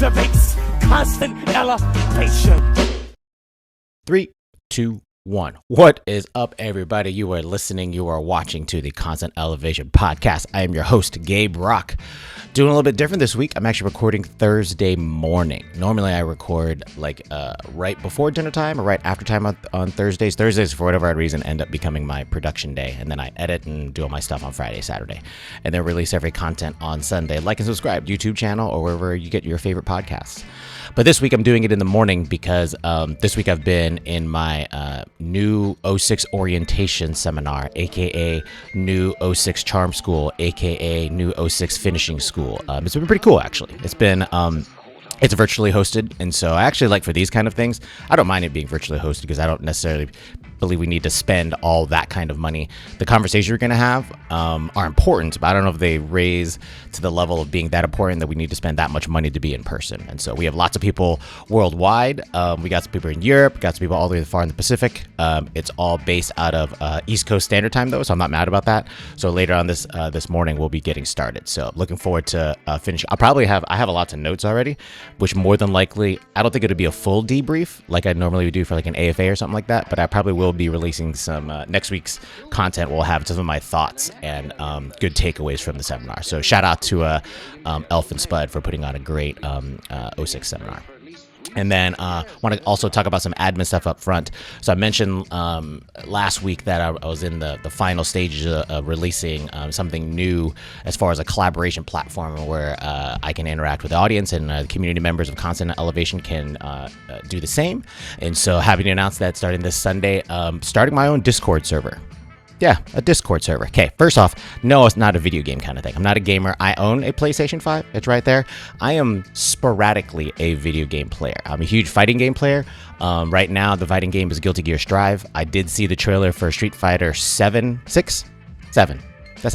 activates constant elevation. 3, 2, 1. What is up, everybody? You are watching to the Constant Elevation podcast. I am your host, Gabe Rock. Doing a little bit different this week. I'm actually recording Thursday morning. Normally I record right before dinner time or right after time on Thursdays. Thursdays, for whatever reason, end up becoming my production day. And then I edit and do all my stuff on Friday, Saturday. And then release every content on Sunday. Like and subscribe, YouTube channel or wherever you get your favorite podcasts. But this week I'm doing it in the morning because this week I've been in my new 06 orientation seminar, aka new 06 charm school, aka new 06 finishing school. It's been pretty cool, actually. It's been it's virtually hosted, and so I actually like for these kind of things, I don't mind it being virtually hosted because I don't necessarily believe we need to spend all that kind of money. The conversations we're going to have are important, but I don't know if they raise to the level of being that important that we need to spend that much money to be in person. And so we have lots of people worldwide. We got some people in Europe, got some people all the way far in the Pacific. It's all based out of East Coast Standard Time, though, so I'm not mad about that. So later on this morning, we'll be getting started. So looking forward to finishing. I have a lot of notes already, which more than likely, I don't think it'll be a full debrief like I normally would do for like an AFA or something like that, but I probably will be releasing some next week's content. We'll have some of my thoughts and good takeaways from the seminar. So shout out to Elf and Spud for putting on a great 06 seminar. And then want to also talk about some admin stuff up front. So I mentioned last week that I was in the final stages of releasing something new as far as a collaboration platform where I can interact with the audience and the community members of Constant Elevation can do the same. And so happy to announce that starting this Sunday, starting my own Discord server. Yeah, a Discord server. Okay, first off, no, it's not a video game kind of thing. I'm not a gamer. I own a PlayStation 5. It's right there. I am sporadically a video game player. I'm a huge fighting game player. Right now, the fighting game is Guilty Gear Strive. I did see the trailer for Street Fighter 7. That's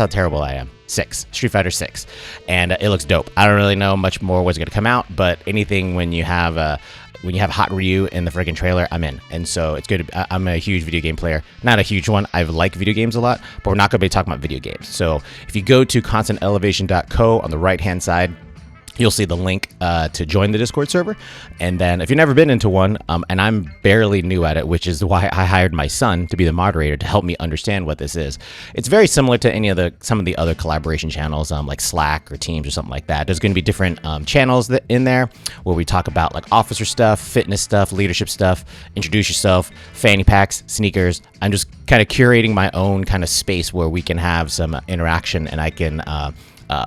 how terrible I am. Street Fighter 6. And it looks dope. I don't really know much more what's going to come out, but anything when you have Hot Ryu in the friggin' trailer, I'm in. And so it's good. I'm a huge video game player. Not a huge one. I like video games a lot, but we're not going to be talking about video games. So if you go to constantelevation.co on the right-hand side, you'll see the link to join the Discord server. And then if you've never been into one, and I'm barely new at it, which is why I hired my son to be the moderator to help me understand what this is. It's very similar to some of the other collaboration channels, like Slack or Teams or something like that. There's going to be different channels in there where we talk about like officer stuff, fitness stuff, leadership stuff, introduce yourself, fanny packs, sneakers. I'm just kind of curating my own kind of space where we can have some interaction and I can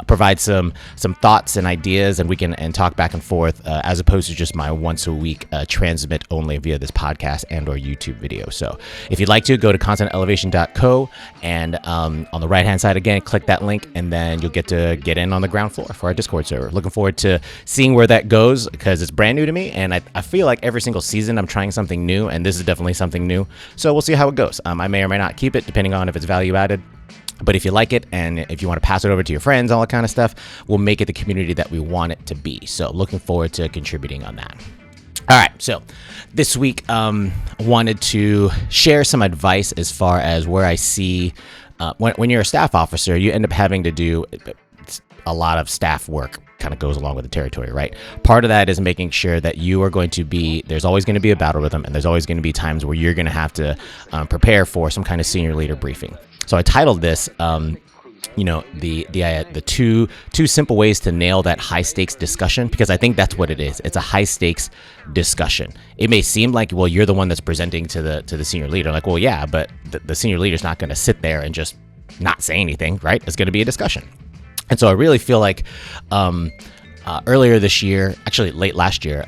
provide some thoughts and ideas, and we can talk back and forth as opposed to just my once a week transmit only via this podcast and or YouTube video. So if you'd like to, go to constantelevation.co and on the right hand side again, click that link, and then you'll get to get in on the ground floor for our Discord server. Looking forward to seeing where that goes because it's brand new to me, and I feel like every single season I'm trying something new, and this is definitely something new. So we'll see how it goes. I may or may not keep it depending on if it's value added. But if you like it and if you want to pass it over to your friends, all that kind of stuff, we'll make it the community that we want it to be. So looking forward to contributing on that. All right, so this week wanted to share some advice as far as where I see when you're a staff officer, you end up having to do a lot of staff work. Kind of goes along with the territory, right? Part of that is making sure that you are going to be, there's always going to be a battle rhythm, and there's always going to be times where you're going to have to prepare for some kind of senior leader briefing. So I titled this, the two simple ways to nail that high stakes discussion, because I think that's what it is. It's a high stakes discussion. It may seem like, well, you're the one that's presenting to the senior leader. Like, well, yeah, but the senior leader's not going to sit there and just not say anything, right? It's going to be a discussion. And so I really feel like earlier this year, actually late last year,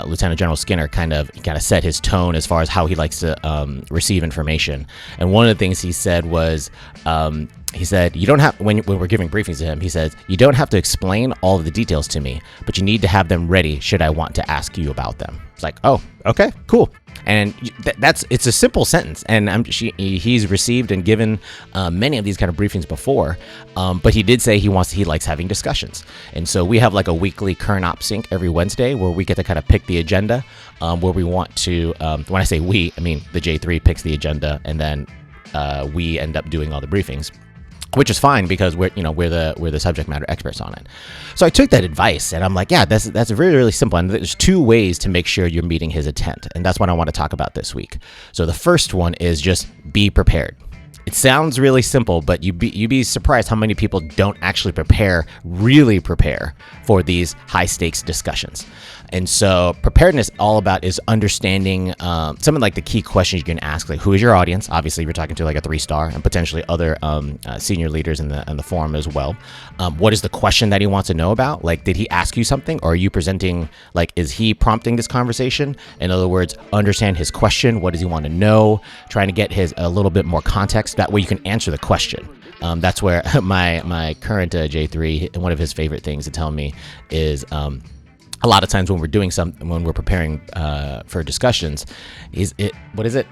Lieutenant General Skinner kind of set his tone as far as how he likes to receive information. And one of the things he said was, you don't have, when we're giving briefings to him, he says, you don't have to explain all of the details to me, but you need to have them ready should I want to ask you about them. It's like, oh, okay, cool. And it's a simple sentence, and he's received and given many of these kind of briefings before, but he did say he likes having discussions. And so we have like a weekly current ops sync every Wednesday where we get to kind of pick the agenda, where we want to, when I say we, I mean the J3 picks the agenda, and then we end up doing all the briefings. which is fine because we're the subject matter experts on it. So I took that advice and I'm like, yeah, that's really, really simple. And there's two ways to make sure you're meeting his intent. And that's what I want to talk about this week. So the first one is just be prepared. It sounds really simple, but you'd be surprised how many people don't actually really prepare for these high stakes discussions. And so preparedness all about is understanding some of like the key questions you can ask, like who is your audience? Obviously, you're talking to like a 3-star and potentially other senior leaders in the forum as well. What is the question that he wants to know about? Like, did he ask you something, or are you presenting? Like, is he prompting this conversation? In other words, understand his question. What does he want to know? Trying to get a little bit more context. That way, you can answer the question. That's where my current J3, one of his favorite things to tell me is. A lot of times when we're preparing for discussions, what is it?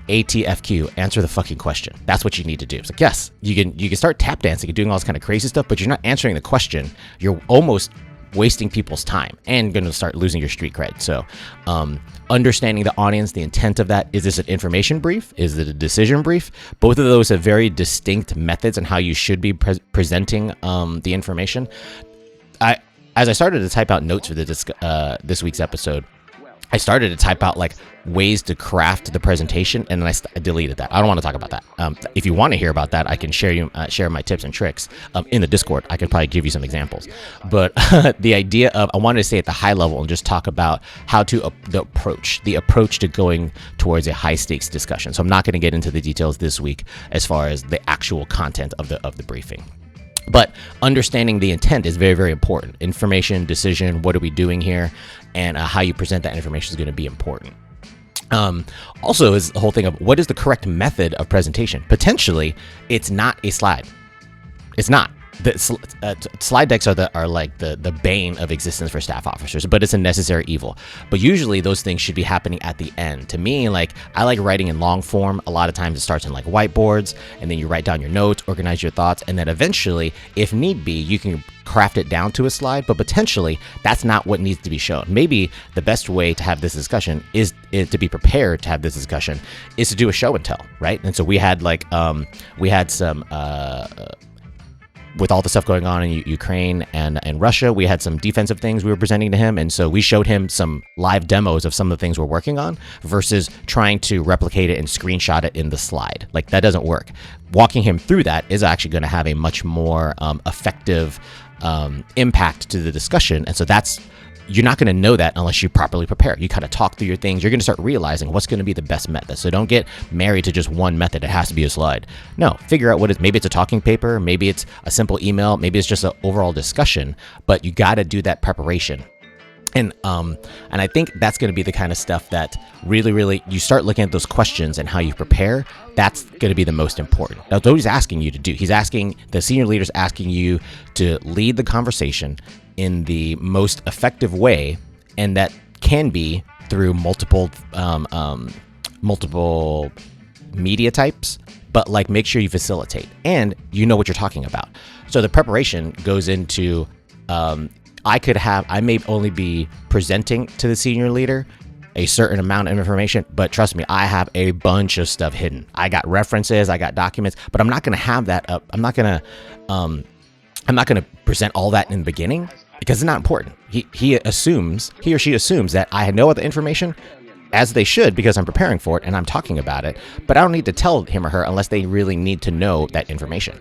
ATFQ, answer the fucking question. That's what you need to do. It's like, yes, you can start tap dancing and doing all this kind of crazy stuff, but you're not answering the question. You're almost wasting people's time and going to start losing your street cred. So understanding the audience, the intent of that. Is this an information brief? Is it a decision brief? Both of those have very distinct methods on how you should be presenting the information. As I started to type out notes for this week's episode, I started to type out like ways to craft the presentation, and then I deleted that. I don't want to talk about that. If you want to hear about that, I can share my tips and tricks in the Discord. I could probably give you some examples. But the idea of, I wanted to stay at the high level and just talk about how to the approach to going towards a high stakes discussion. So I'm not going to get into the details this week as far as the actual content of the briefing. But understanding the intent is very, very important. Information, decision, what are we doing here? And how you present that information is going to be important. Also is the whole thing of what is the correct method of presentation? Potentially, it's not a slide. It's not. The slide decks are like the bane of existence for staff officers, but it's a necessary evil. But usually those things should be happening at the end. To me, like, I like writing in long form. A lot of times it starts in like whiteboards, and then you write down your notes, organize your thoughts, and then eventually, if need be, you can craft it down to a slide, but potentially that's not what needs to be shown. Maybe the best way to have this discussion is to be prepared to have this discussion is to do a show and tell, right? And so we had some with all the stuff going on in Ukraine and Russia, we had some defensive things we were presenting to him. And so we showed him some live demos of some of the things we're working on versus trying to replicate it and screenshot it in the slide. Like, that doesn't work. Walking him through that is actually going to have a much more effective impact to the discussion. And so you're not going to know that unless you properly prepare. You kind of talk through your things. You're going to start realizing what's going to be the best method. So don't get married to just one method. It has to be a slide. No, figure out maybe it's a talking paper. Maybe it's a simple email. Maybe it's just an overall discussion, but you got to do that preparation. And I think that's going to be the kind of stuff that really, really, you start looking at those questions and how you prepare. That's going to be the most important. That's what he's asking you to do. The senior leader's asking you to lead the conversation in the most effective way, and that can be through multiple media types, but like, make sure you facilitate and you know what you're talking about. So the preparation goes into I may only be presenting to the senior leader a certain amount of information, but trust me, I have a bunch of stuff hidden. I got references, I got documents, but I'm not going to have that up. I'm not going to present all that in the beginning because it's not important. He or she assumes that I know the information, as they should, because I'm preparing for it and I'm talking about it, but I don't need to tell him or her unless they really need to know that information.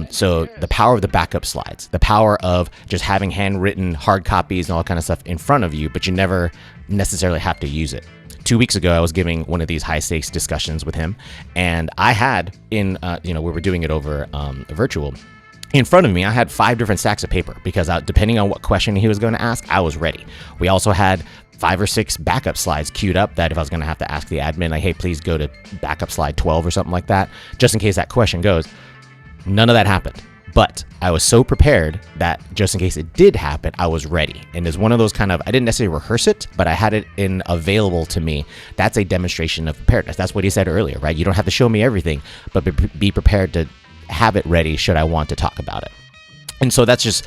So the power of the backup slides, the power of just having handwritten hard copies and all that kind of stuff in front of you, but you never necessarily have to use it. 2 weeks ago, I was giving one of these high stakes discussions with him, and I had we were doing it over virtual. In front of me, I had 5 different stacks of paper because depending on what question he was going to ask, I was ready. We also had 5 or 6 backup slides queued up that if I was going to have to ask the admin, like, hey, please go to backup slide 12 or something like that, just in case that question goes. None of that happened. But I was so prepared that just in case it did happen, I was ready. And it's one of those kind of, I didn't necessarily rehearse it, but I had it available to me. That's a demonstration of preparedness. That's what he said earlier, right? You don't have to show me everything, but be prepared to have it ready should I want to talk about it. And so that's just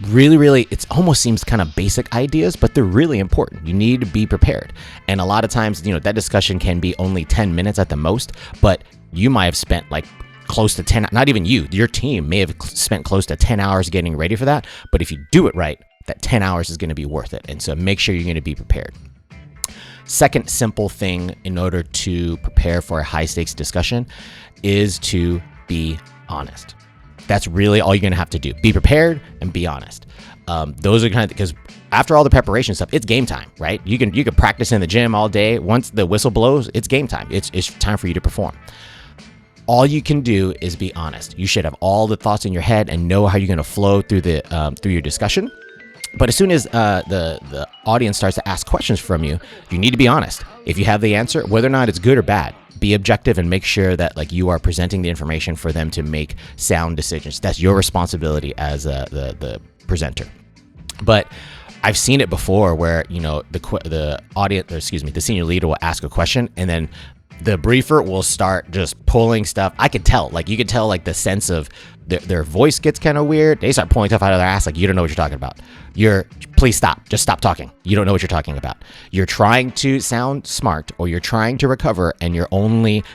really, really, it almost seems kind of basic ideas, but they're really important. You need to be prepared. And a lot of times, that discussion can be only 10 minutes at the most, but you might have spent like close to 10, not even you, your team may have spent close to 10 hours getting ready for that. But if you do it right, that 10 hours is going to be worth it. And so make sure you're going to be prepared. Second simple thing in order to prepare for a high stakes discussion is to be honest. That's really all you're going to have to do. Be prepared and be honest. Those are kind of, because after all the preparation stuff, it's game time, right? You can practice in the gym all day. Once the whistle blows, it's game time. It's time for you to perform. All you can do is be honest. You should have all the thoughts in your head and know how you're going to flow through through your discussion. But as soon as the audience starts to ask questions from you, you need to be honest. If you have the answer, whether or not it's good or bad, be objective and make sure that like you are presenting the information for them to make sound decisions. That's your responsibility as the presenter. But I've seen it before where, you know, the audience, or excuse me, the senior leader will ask a question and then the briefer will start just pulling stuff. I could tell, like you could tell, like the sense of their voice gets kind of weird. They start pulling stuff out of their ass, like you don't know what you're talking about. Please stop. Just stop talking. You don't know what you're talking about. You're trying to sound smart, or you're trying to recover, and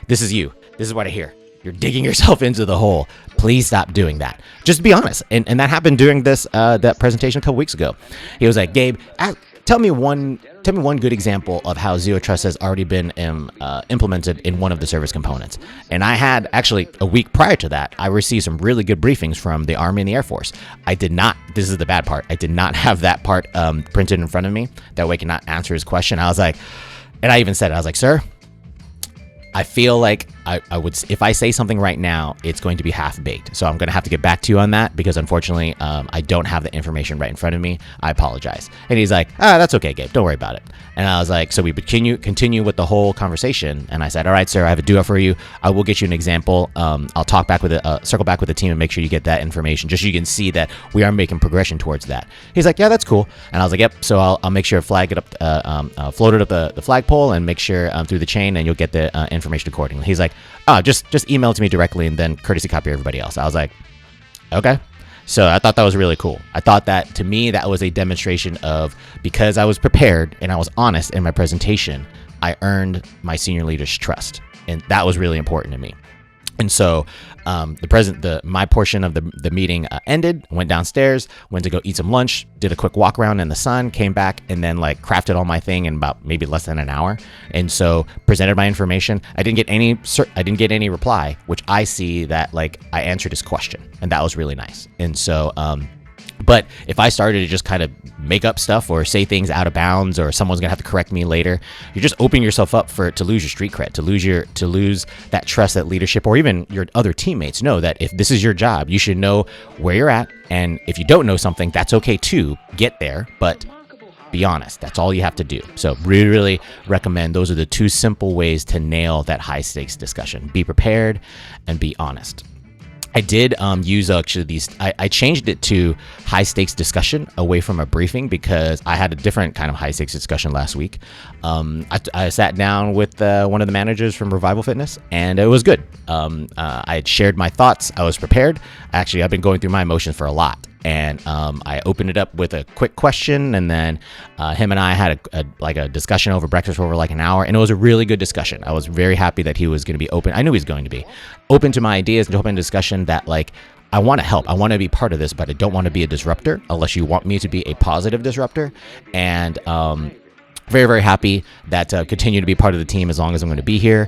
this is you. This is what I hear. You're digging yourself into the hole. Please stop doing that. Just be honest. And that happened during that presentation a couple weeks ago. He was like, Gabe, tell me one good example of how Zero Trust has already been implemented in one of the service components. And I had actually a week prior to that, I received some really good briefings from the Army and the Air Force. I did not, this is the bad part, I did not have that part printed in front of me. That way I can not answer his question. I was like, and I even said it, I was like, sir, I feel like I would, if I say something right now, it's going to be half-baked. So I'm going to have to get back to you on that because unfortunately, I don't have the information right in front of me. I apologize. And he's like, that's okay, Gabe. Don't worry about it. And I was like, so we continue with the whole conversation. And I said, all right, sir, I have a do-up for you. I will get you an example. I'll talk back with circle back with the team and make sure you get that information, just so you can see that we are making progression towards that. He's like, yeah, that's cool. And I was like, yep. So I'll make sure float it up the flagpole and make sure through the chain, and you'll get the information accordingly. He's like, just email it to me directly and then courtesy copy everybody else. I was like, okay. So I thought that was really cool. I thought that, to me, that was a demonstration of, because I was prepared and I was honest in my presentation, I earned my senior leader's trust. And that was really important to me. And so my portion of the meeting ended, went downstairs, went to go eat some lunch, did a quick walk around in the sun, came back, and then like crafted all my thing in about maybe less than an hour. And so presented my information. I didn't get any reply, which I see that like I answered his question, and that was really nice. And so but if I started to just kind of make up stuff or say things out of bounds, or someone's gonna have to correct me later, you're just opening yourself up to lose your street cred, to lose that trust that leadership or even your other teammates know that if this is your job, you should know where you're at. And if you don't know something, that's okay too. Get there, but be honest. That's all you have to do. So really, really recommend, those are the two simple ways to nail that high stakes discussion. Be prepared and be honest. I did use actually I changed it to high stakes discussion away from a briefing because I had a different kind of high stakes discussion last week. I sat down with one of the managers from Revival Fitness, and it was good. I had shared my thoughts. I was prepared. Actually, I've been going through my emotions for a lot. And I opened it up with a quick question, and then him and I had a discussion over breakfast for over like an hour, and it was a really good discussion. I was very happy that he was going to be open. I knew he was going to be open to my ideas and open to discussion. That like, I want to help. I want to be part of this, but I don't want to be a disruptor unless you want me to be a positive disruptor. And very, very happy that continue to be part of the team as long as I'm going to be here.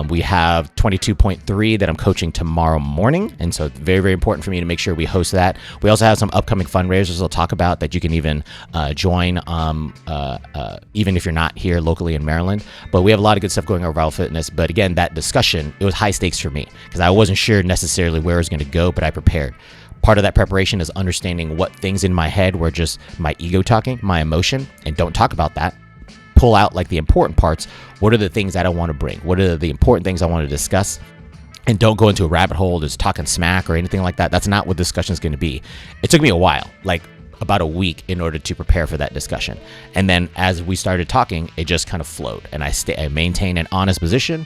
We have 22.3 that I'm coaching tomorrow morning. And so it's very, very important for me to make sure we host that. We also have some upcoming fundraisers I'll talk about that you can even join, even if you're not here locally in Maryland. But we have a lot of good stuff going on with Revival Fitness. But again, that discussion, it was high stakes for me because I wasn't sure necessarily where it was going to go, but I prepared. Part of that preparation is understanding what things in my head were just my ego talking, my emotion, and don't talk about that. Pull out like the important parts. What are the things that I want to bring? What are the important things I want to discuss? And don't go into a rabbit hole just talking smack or anything like that. That's not what discussion is going to be. It took me a while, like about a week, in order to prepare for that discussion. And then as we started talking, it just kind of flowed, and I maintained an honest position.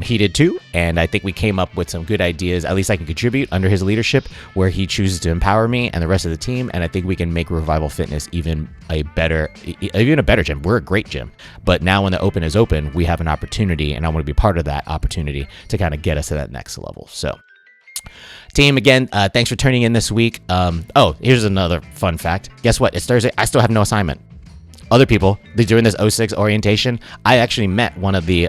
He did too, and I think we came up with some good ideas. At least I can contribute under his leadership, where he chooses to empower me and the rest of the team. And I think we can make Revival Fitness even a better gym. We're a great gym, but now when the open is open, we have an opportunity, and I want to be part of that opportunity to kind of get us to that next level. So Team, again, thanks for tuning in this week. Here's another fun fact. Guess what? It's Thursday. I still have no assignment. Other people, they're doing this 06 orientation. I actually met one of the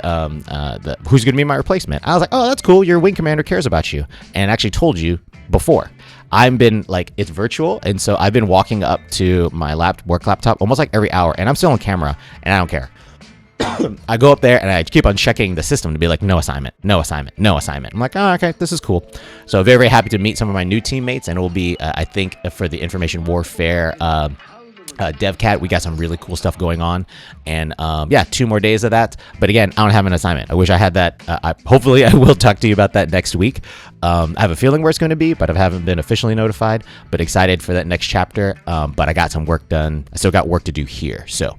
who's going to be my replacement. I was like, oh, that's cool. Your wing commander cares about you, and actually told you before. I've been like, it's virtual, and so I've been walking up to my work laptop almost like every hour, and I'm still on camera, and I don't care. I go up there and I keep on checking the system to be like, no assignment, no assignment, no assignment. I'm like, oh, okay, this is cool. So very, very happy to meet some of my new teammates, and it will be, I think, for the information warfare DevCat, we got some really cool stuff going on, and 2 more days of that. But again, I don't have an assignment. I wish I had that. Hopefully I will talk to you about that next week. I have a feeling where it's going to be, but I haven't been officially notified, but excited for that next chapter. But I got some work done. I still got work to do here. So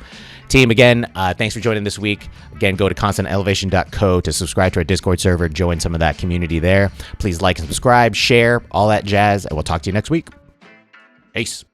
team, again, thanks for joining this week. Again, go to constantelevation.co to subscribe to our Discord server, join some of that community there. Please like and subscribe, share, all that jazz, and we'll talk to you next week. Peace.